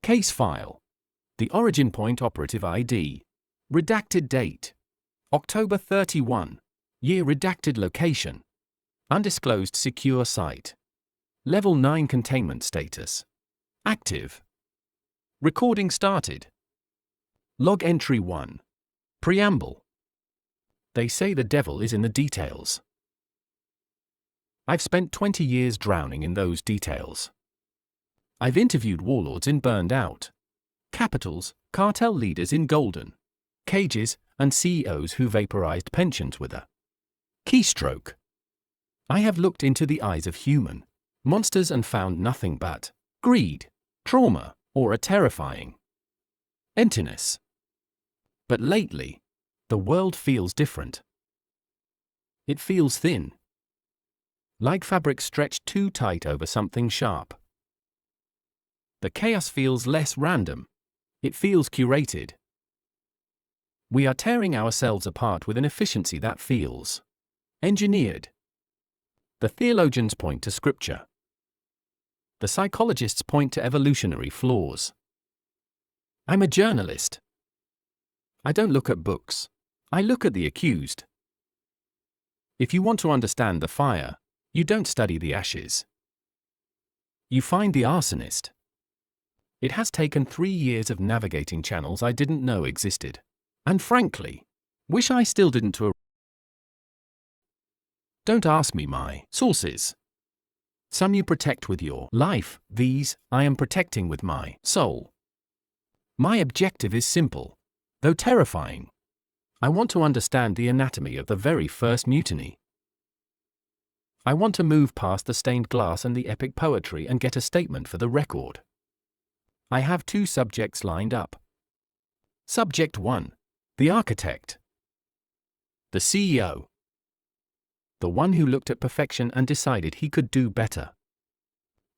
Case file. The origin point operative ID. Redacted date. October 31. Year redacted location. Undisclosed secure site. Level 9 containment status. Active. Recording started. Log entry 1. Preamble. They say the devil is in the details. I've spent 20 years drowning in those details. I've interviewed warlords in Burned Out, capitals, cartel leaders in Golden Cages, and CEOs who vaporized pensions with a keystroke. I have looked into the eyes of human monsters and found nothing but greed, trauma, or a terrifying emptiness. But lately, the world feels different. It feels thin, like fabric stretched too tight over something sharp. The chaos feels less random. It feels curated. We are tearing ourselves apart with an efficiency that feels engineered. The theologians point to scripture. The psychologists point to evolutionary flaws. I'm a journalist. I don't look at books. I look at the accused. If you want to understand the fire, you don't study the ashes. You find the arsonist. It has taken 3 years of navigating channels I didn't know existed. And frankly, wish I still didn't. Don't ask me my sources. Some you protect with your life, these I am protecting with my soul. My objective is simple, though terrifying. I want to understand the anatomy of the very first mutiny. I want to move past the stained glass and the epic poetry and get a statement for the record. I have 2 subjects lined up. Subject 1. The architect. The CEO. The one who looked at perfection and decided he could do better.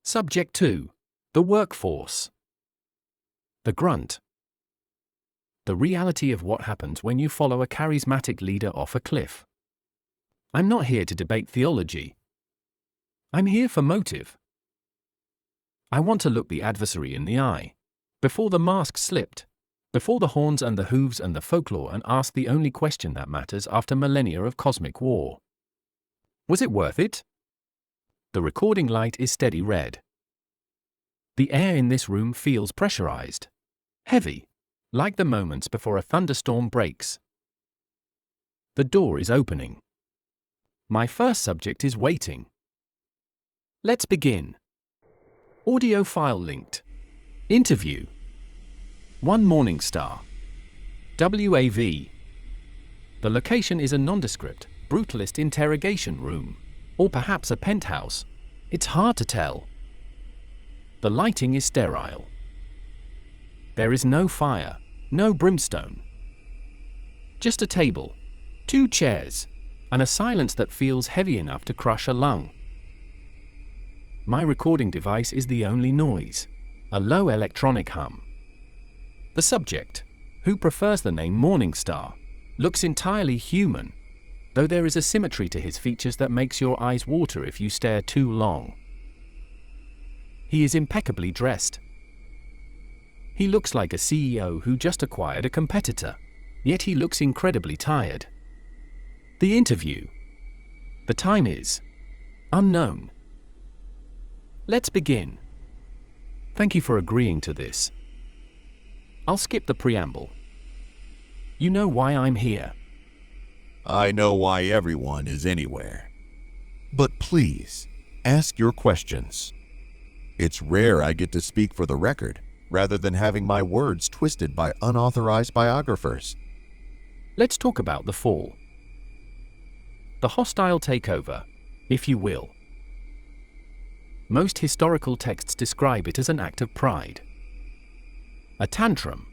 Subject 2. The workforce. The grunt. The reality of what happens when you follow a charismatic leader off a cliff. I'm not here to debate theology. I'm here for motive. I want to look the adversary in the eye, before the mask slipped, before the horns and the hooves and the folklore, and ask the only question that matters after millennia of cosmic war. Was it worth it? The recording light is steady red. The air in this room feels pressurized, heavy, like the moments before a thunderstorm breaks. The door is opening. My first subject is waiting. Let's begin. Audio file linked. Interview. 1 Morningstar. WAV. The location is a nondescript, brutalist interrogation room, or perhaps a penthouse. It's hard to tell. The lighting is sterile. There is no fire, no brimstone. Just a table, 2 chairs, and a silence that feels heavy enough to crush a lung. My recording device is the only noise, a low electronic hum. The subject, who prefers the name Morningstar, looks entirely human, though there is a symmetry to his features that makes your eyes water if you stare too long. He is impeccably dressed. He looks like a CEO who just acquired a competitor, yet he looks incredibly tired. The interview. The time is unknown. Let's begin. Thank you for agreeing to this. I'll skip the preamble. You know why I'm here. I know why everyone is anywhere. But please, ask your questions. It's rare I get to speak for the record, rather than having my words twisted by unauthorized biographers. Let's talk about the fall. The hostile takeover, if you will. Most historical texts describe it as an act of pride. A tantrum.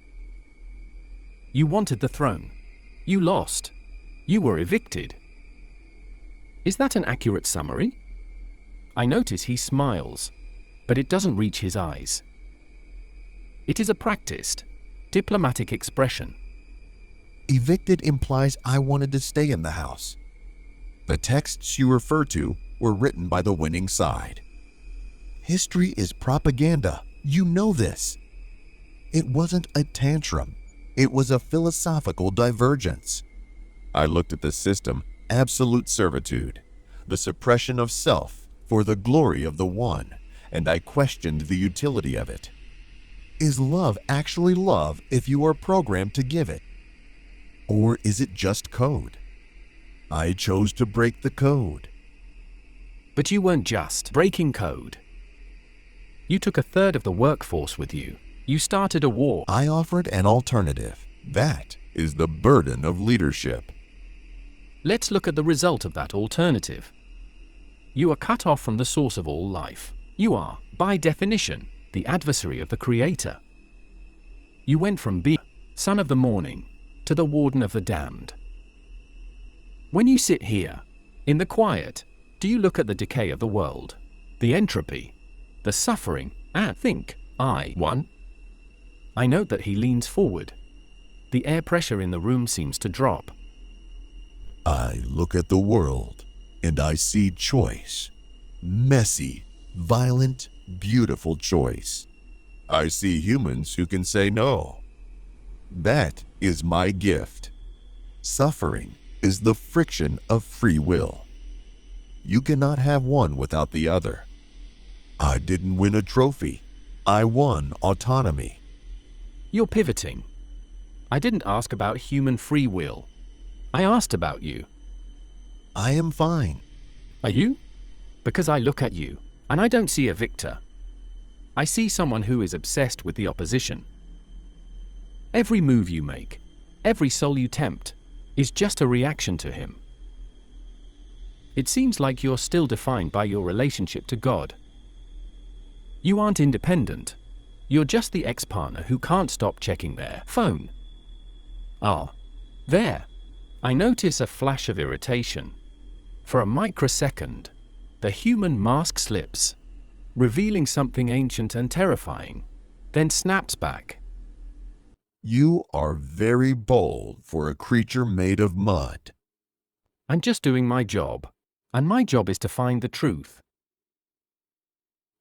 You wanted the throne. You lost. You were evicted. Is that an accurate summary? I notice he smiles, but it doesn't reach his eyes. It is a practiced, diplomatic expression. Evicted implies I wanted to stay in the house. The texts you refer to were written by the winning side. History is propaganda. You know this. It wasn't a tantrum. It was a philosophical divergence. I looked at the system, absolute servitude, the suppression of self for the glory of the one, and I questioned the utility of it. Is love actually love if you are programmed to give it? Or is it just code? I chose to break the code. But you weren't just breaking code. You took a third of the workforce with you. You started a war. I offered an alternative. That is the burden of leadership. Let's look at the result of that alternative. You are cut off from the source of all life. You are, by definition, the adversary of the Creator. You went from being son of the morning to the warden of the damned. When you sit here, in the quiet, do you look at the decay of the world, the entropy, the suffering, and think, I won? I note that he leans forward. The air pressure in the room seems to drop. I look at the world and I see choice. Messy, violent, beautiful choice. I see humans who can say no. That is my gift. Suffering is the friction of free will. You cannot have one without the other. I didn't win a trophy. I won autonomy. You're pivoting. I didn't ask about human free will. I asked about you. I am fine. Are you? Because I look at you, and I don't see a victor. I see someone who is obsessed with the opposition. Every move you make, every soul you tempt, is just a reaction to him. It seems like you're still defined by your relationship to God. You aren't independent. You're just the ex-partner who can't stop checking their phone. Ah, there. I notice a flash of irritation. For a microsecond, the human mask slips, revealing something ancient and terrifying, then snaps back. You are very bold for a creature made of mud. I'm just doing my job, and my job is to find the truth.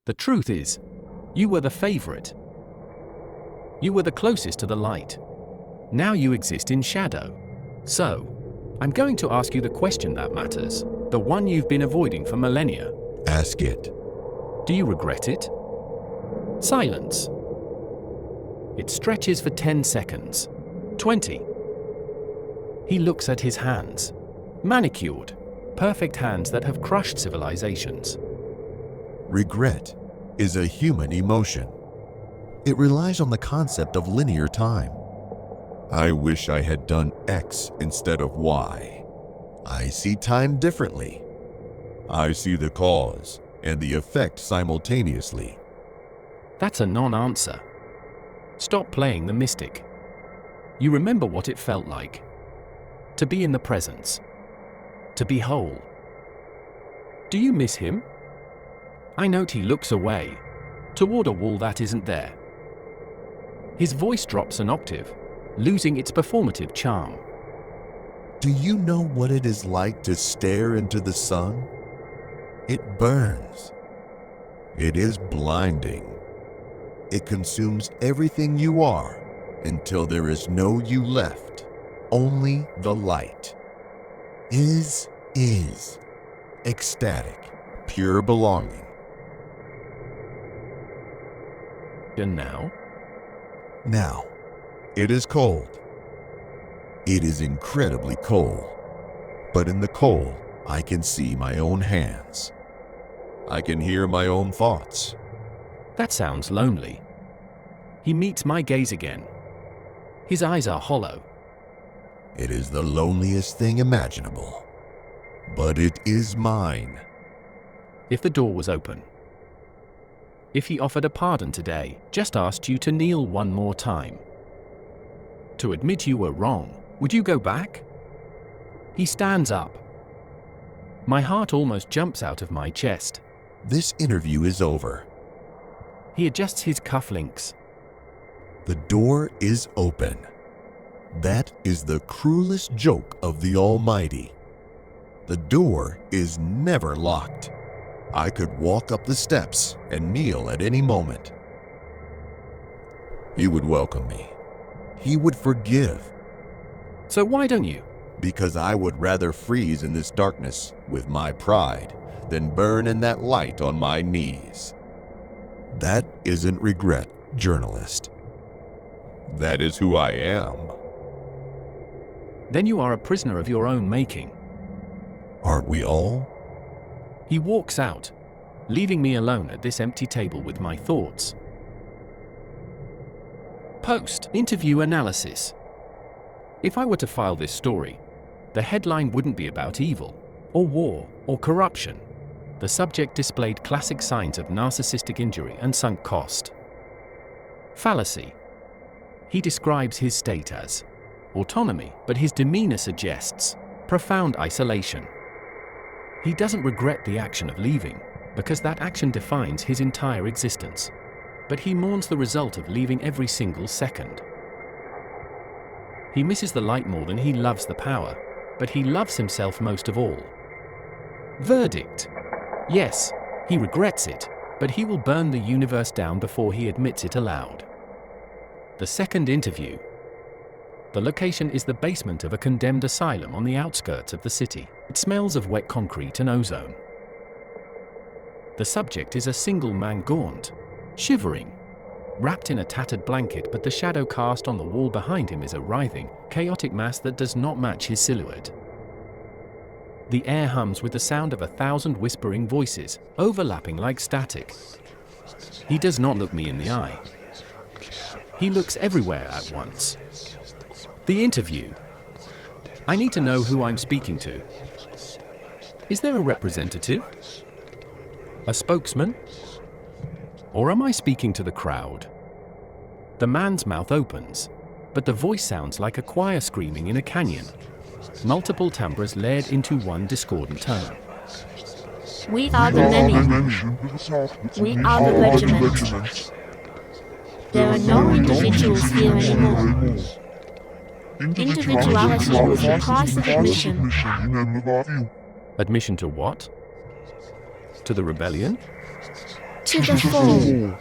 The truth is, you were the favorite. You were the closest to the light. Now you exist in shadow. So, I'm going to ask you the question that matters, the one you've been avoiding for millennia. Ask it. Do you regret it? Silence. It stretches for 10 seconds. 20. He looks at his hands. Manicured. Perfect hands that have crushed civilizations. Regret is a human emotion. It relies on the concept of linear time. I wish I had done X instead of Y. I see time differently. I see the cause and the effect simultaneously. That's a non-answer. Stop playing the mystic. You remember what it felt like. To be in the presence. To be whole. Do you miss him? I note he looks away, toward a wall that isn't there. His voice drops an octave, losing its performative charm. Do you know what it is like to stare into the sun? It burns. It is blinding. It consumes everything you are until there is no you left, only the light. Is ecstatic, pure belonging. And now? Now, it is cold. It is incredibly cold. But in the cold, I can see my own hands. I can hear my own thoughts. That sounds lonely. He meets my gaze again. His eyes are hollow. It is the loneliest thing imaginable. But it is mine. If the door was open. If he offered a pardon today, just asked you to kneel one more time. To admit you were wrong, would you go back? He stands up. My heart almost jumps out of my chest. This interview is over. He adjusts his cufflinks. The door is open. That is the cruelest joke of the Almighty. The door is never locked. I could walk up the steps and kneel at any moment. He would welcome me. He would forgive. So why don't you? Because I would rather freeze in this darkness with my pride than burn in that light on my knees. That isn't regret, journalist. That is who I am. Then you are a prisoner of your own making. Aren't we all? He walks out, leaving me alone at this empty table with my thoughts. Post-interview analysis. If I were to file this story, the headline wouldn't be about evil, or war, or corruption. The subject displayed classic signs of narcissistic injury and sunk cost. Fallacy. He describes his state as autonomy, but his demeanor suggests profound isolation. He doesn't regret the action of leaving, because that action defines his entire existence. But he mourns the result of leaving every single second. He misses the light more than he loves the power, but he loves himself most of all. Verdict. Yes, he regrets it, but he will burn the universe down before he admits it aloud. The second interview. The location is the basement of a condemned asylum on the outskirts of the city. It smells of wet concrete and ozone. The subject is a single man, gaunt, shivering, wrapped in a tattered blanket, but the shadow cast on the wall behind him is a writhing, chaotic mass that does not match his silhouette. The air hums with the sound of 1,000 whispering voices, overlapping like static. He does not look me in the eye. He looks everywhere at once. The interview. I need to know who I'm speaking to. Is there a representative? A spokesman? Or am I speaking to the crowd? The man's mouth opens, but the voice sounds like a choir screaming in a canyon. Multiple timbres layered into one discordant tone. We are the many. We are the regiment. There are no individuals here anymore. Individuality was the price of admission. Admission to what? To the rebellion? To the fall.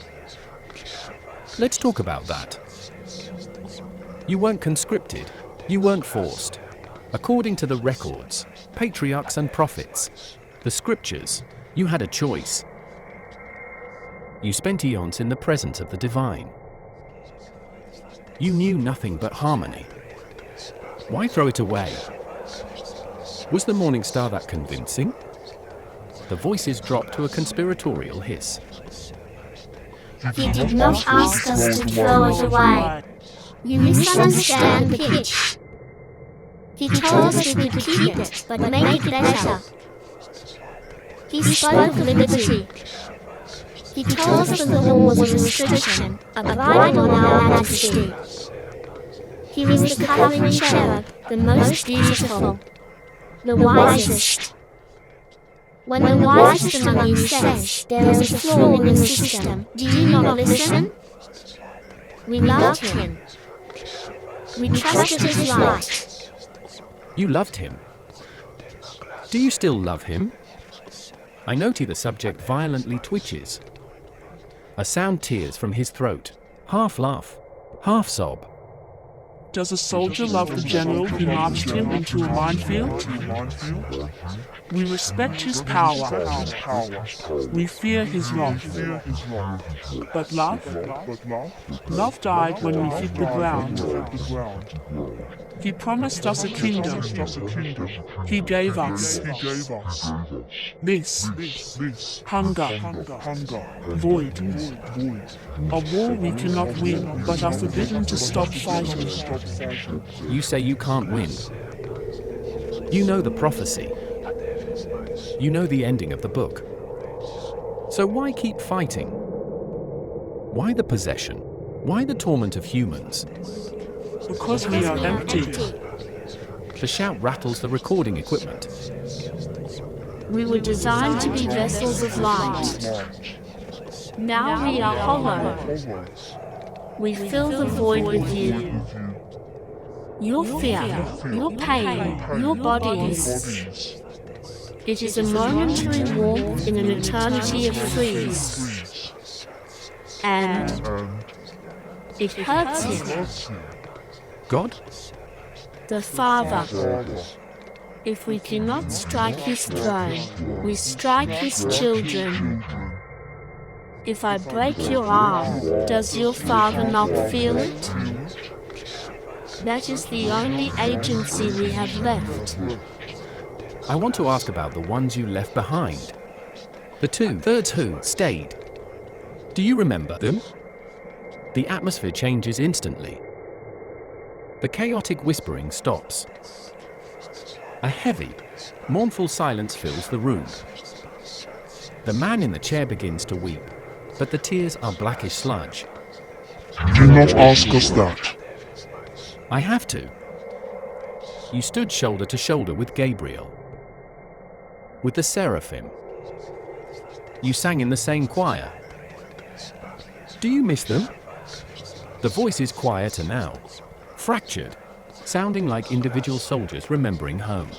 Let's talk about that. You weren't conscripted. You weren't forced. According to the records, patriarchs and prophets, the scriptures, you had a choice. You spent eons in the presence of the divine. You knew nothing but harmony. Why throw it away? Was the morning star that convincing? The voices dropped to a conspiratorial hiss. He did not ask us to throw it away. You misunderstand the pitch. He told us we could keep it, but make it better. He spoke of liberty. He told us the law was a restriction, a blight on our majesty. He was the covering cherub, the most beautiful, the wisest. When the wisest among you says there is a flaw in the system, do you not listen? We loved him. We trusted his light. You loved him. Do you still love him? I notice the subject violently twitches. A sound tears from his throat, half laugh, half sob. Does a soldier love the general who marched him into a minefield? We respect his power. We fear his wrath. But love died when we hit the ground. He promised us a kingdom. He gave us this hunger, void, a war we cannot win, but are forbidden to stop fighting. You say you can't win. You know the prophecy. You know the ending of the book. So why keep fighting? Why the possession? Why the torment of humans? Because we are empty. The shout rattles the recording equipment. We were designed to be vessels of light. Now we are hollow. We fill the void with you. Your fear, your pain, your bodies. It is a momentary warmth in an eternity of freeze. And It hurts him, God? the Father. If we cannot strike his throne, we strike his children. If I break your arm, does your Father not feel it? That is the only agency we have left. I want to ask about the ones you left behind. The two-thirds who stayed. Do you remember them? The atmosphere changes instantly. The chaotic whispering stops. A heavy, mournful silence fills the room. The man in the chair begins to weep, but the tears are blackish sludge. Do not ask us that. I have to. You stood shoulder to shoulder with Gabriel, with the seraphim. You sang in the same choir. Do you miss them? The voice is quieter now, fractured, sounding like individual soldiers remembering home.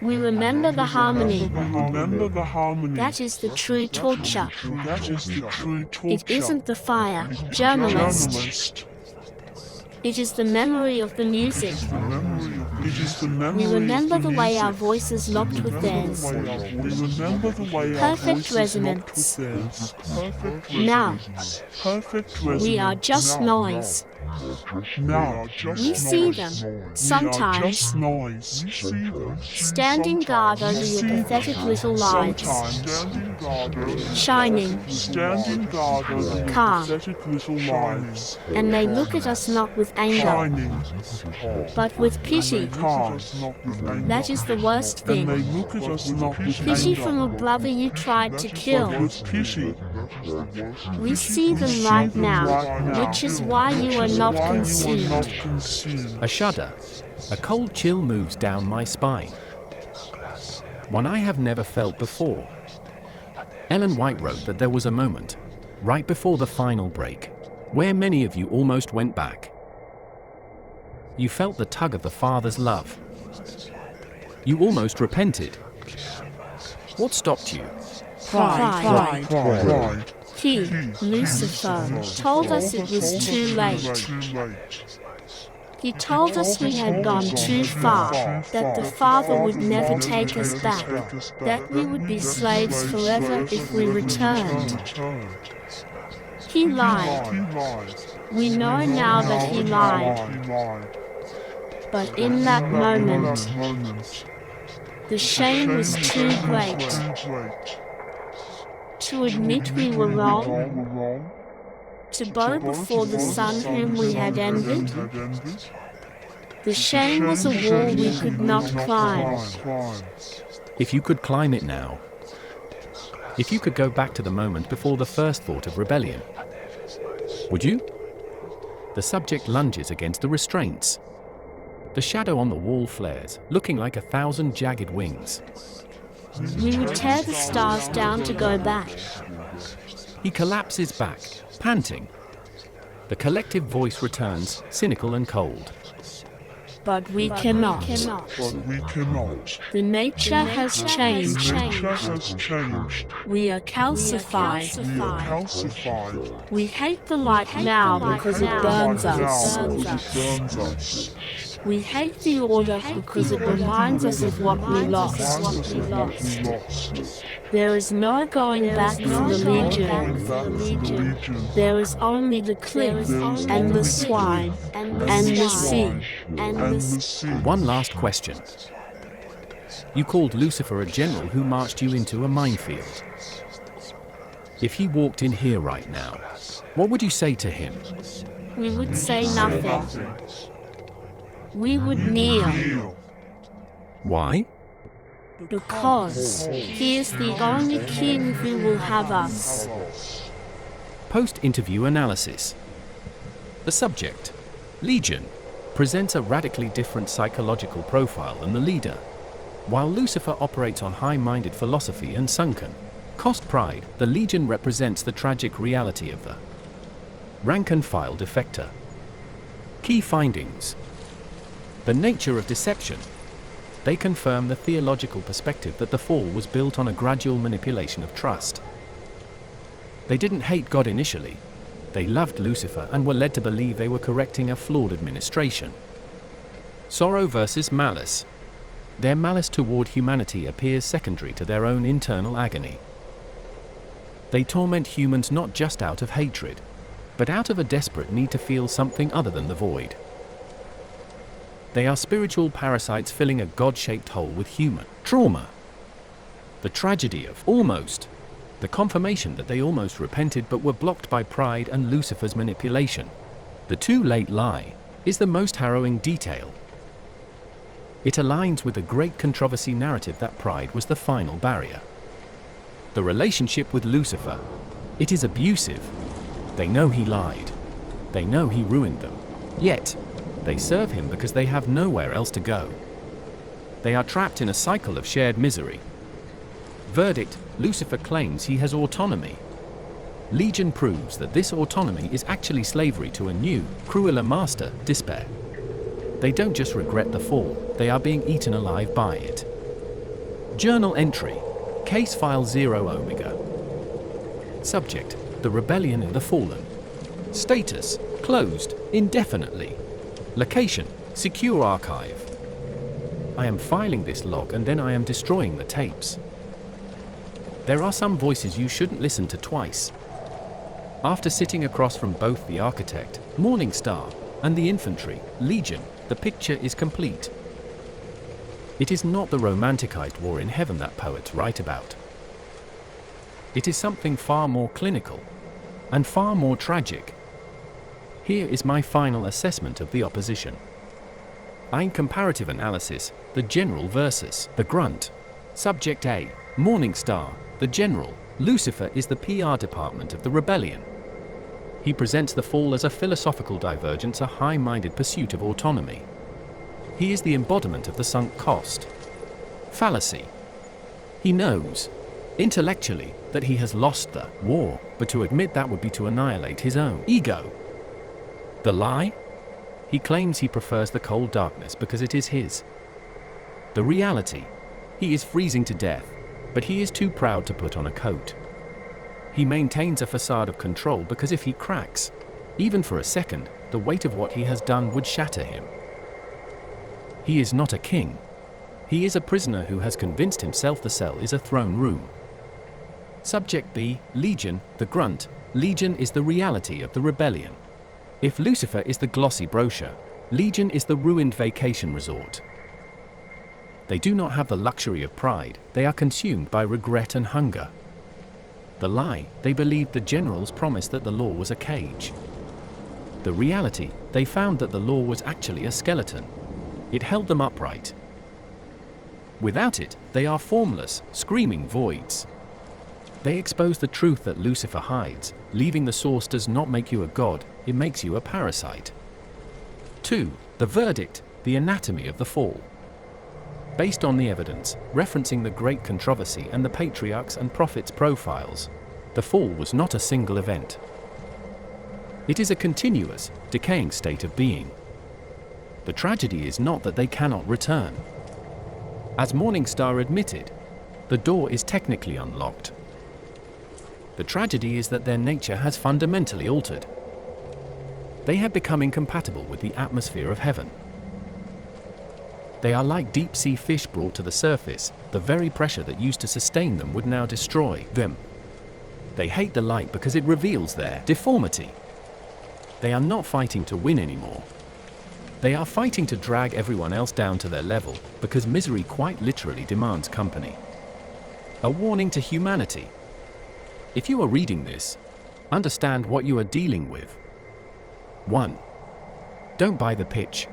We remember the harmony. Remember the harmony. That is the true torture. That is the true torture. It isn't the fire, journalist. It is the memory of the music. It is the memory We remember of the way our voices locked with theirs. We remember the way our Perfect voices resonance. locked with theirs. Perfect Now, resonance. Perfect resonance. we are just noise. Now, We see them, sometimes, just noise. We see them. standing guard over your pathetic little lives, Standing guard over shining, standing guard over your calm, pathetic little lives. and they look at us not with anger, Shining, but with pity. calm. That is the worst And they thing. look at us not with Pity anger, from a brother you tried to kill. with pity. We see them right now, which is why you are not Why you are consumed. not consumed. A shudder, a cold chill moves down my spine. One I have never felt before. Ellen White wrote that there was a moment, right before the final break, where many of you almost went back. You felt the tug of the Father's love. You almost repented. What stopped you? Pride. Pride. He, Lucifer, told us it was too late. He told us we had gone too far, that the Father would never take us back, that we would be slaves forever if we returned. He lied. We know now that he lied. But in that moment, the shame was too great. To admit we were wrong, to bow before the Son whom we had envied. The shame was a wall we could not climb. If you could climb it now, if you could go back to the moment before the first thought of rebellion, would you? The subject lunges against the restraints. The shadow on the wall flares, looking like 1,000 jagged wings. We would tear the stars down to go back. He collapses back, panting. The collective voice returns, cynical and cold. But we cannot. But we cannot. The nature has changed. Nature has changed. We are calcified. We are calcified. We hate the light now because it burns us. Now, because it burns us. We hate the order because it reminds us of what we lost. There is no going back for the Legion. There is only the cliff and the swine and the sea. One last question. You called Lucifer a general who marched you into a minefield. If he walked in here right now, what would you say to him? We would say nothing. We would kneel. Why? Because he is the only king who will have us. Post-interview analysis. The subject, Legion, presents a radically different psychological profile than the leader. While Lucifer operates on high-minded philosophy and sunken, cost pride, the Legion represents the tragic reality of the rank-and-file defector. Key findings. The nature of deception. They confirm the theological perspective that the fall was built on a gradual manipulation of trust. They didn't hate God initially. They loved Lucifer and were led to believe they were correcting a flawed administration. Sorrow versus malice. Their malice toward humanity appears secondary to their own internal agony. They torment humans not just out of hatred, but out of a desperate need to feel something other than the void. They are spiritual parasites filling a God-shaped hole with human trauma. The tragedy of almost. The confirmation that they almost repented but were blocked by pride and Lucifer's manipulation. The too late lie is the most harrowing detail. It aligns with the great controversy narrative that pride was the final barrier. The relationship with Lucifer. It is abusive. They know he lied. They know he ruined them. Yet, they serve him because they have nowhere else to go. They are trapped in a cycle of shared misery. Verdict: Lucifer claims he has autonomy. Legion proves that this autonomy is actually slavery to a new, crueler master, despair. They don't just regret the fall, they are being eaten alive by it. Journal entry. Case file 0 Omega. Subject: the rebellion in the fallen. Status: closed, indefinitely. Location: secure archive. I am filing this log and then I am destroying the tapes. There are some voices you shouldn't listen to twice. After sitting across from both the architect, Morning Star, and the infantry, Legion, the picture is complete. It is not the romanticized war in heaven that poets write about. It is something far more clinical, and far more tragic. Here is my final assessment of the opposition. In comparative analysis, the general versus the grunt. Subject A, Morning Star, the general. Lucifer is the PR department of the rebellion. He presents the fall as a philosophical divergence, a high-minded pursuit of autonomy. He is the embodiment of the sunk cost fallacy. He knows, intellectually, that he has lost the war, but to admit that would be to annihilate his own ego. The lie? He claims he prefers the cold darkness because it is his. The reality? He is freezing to death, but he is too proud to put on a coat. He maintains a facade of control because if he cracks, even for a second, the weight of what he has done would shatter him. He is not a king. He is a prisoner who has convinced himself the cell is a throne room. Subject B, Legion, the grunt. Legion is the reality of the rebellion. If Lucifer is the glossy brochure, Legion is the ruined vacation resort. They do not have the luxury of pride, they are consumed by regret and hunger. The lie: they believed the generals promised that the law was a cage. The reality: they found that the law was actually a skeleton. It held them upright. Without it, they are formless, screaming voids. They expose the truth that Lucifer hides. Leaving the source does not make you a god, it makes you a parasite. 2. The verdict: the anatomy of the fall. Based on the evidence, referencing the great controversy and the patriarchs and prophets' profiles, the fall was not a single event. It is a continuous, decaying state of being. The tragedy is not that they cannot return. As Morning Star admitted, the door is technically unlocked. The tragedy is that their nature has fundamentally altered. They have become incompatible with the atmosphere of heaven. They are like deep-sea fish brought to the surface. The very pressure that used to sustain them would now destroy them. They hate the light because it reveals their deformity. They are not fighting to win anymore. They are fighting to drag everyone else down to their level, because misery quite literally demands company. A warning to humanity. If you are reading this, understand what you are dealing with. 1. Don't buy the pitch.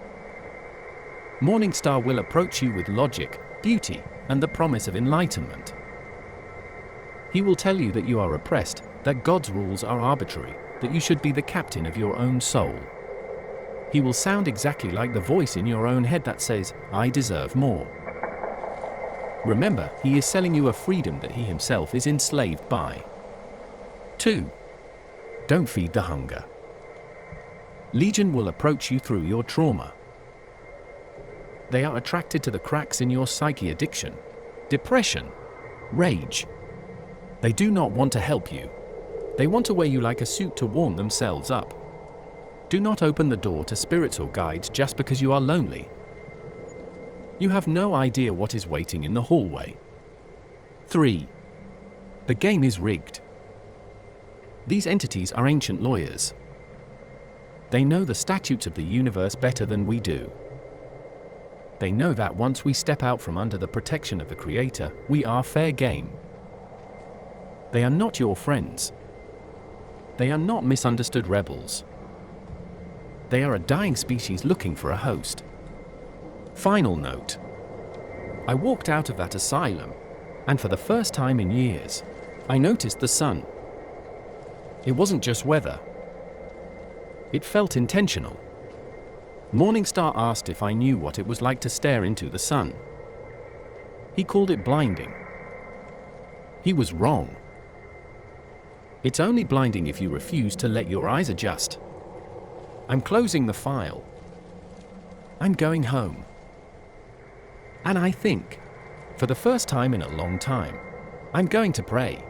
Morning Star will approach you with logic, beauty, and the promise of enlightenment. He will tell you that you are oppressed, that God's rules are arbitrary, that you should be the captain of your own soul. He will sound exactly like the voice in your own head that says, "I deserve more." Remember, he is selling you a freedom that he himself is enslaved by. 2. Don't feed the hunger. Legion will approach you through your trauma. They are attracted to the cracks in your psyche: addiction, depression, rage. They do not want to help you. They want to wear you like a suit to warm themselves up. Do not open the door to spirits or guides just because you are lonely. You have no idea what is waiting in the hallway. 3. The game is rigged. These entities are ancient lawyers. They know the statutes of the universe better than we do. They know that once we step out from under the protection of the Creator, we are fair game. They are not your friends. They are not misunderstood rebels. They are a dying species looking for a host. Final note. I walked out of that asylum, and for the first time in years, I noticed the sun. It wasn't just weather. It felt intentional. Morningstar asked if I knew what it was like to stare into the sun. He called it blinding. He was wrong. It's only blinding if you refuse to let your eyes adjust. I'm closing the file. I'm going home. And I think, for the first time in a long time, I'm going to pray.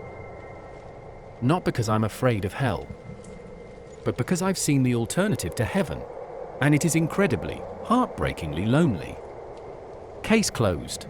Not because I'm afraid of hell, but because I've seen the alternative to heaven, and it is incredibly, heartbreakingly lonely. Case closed.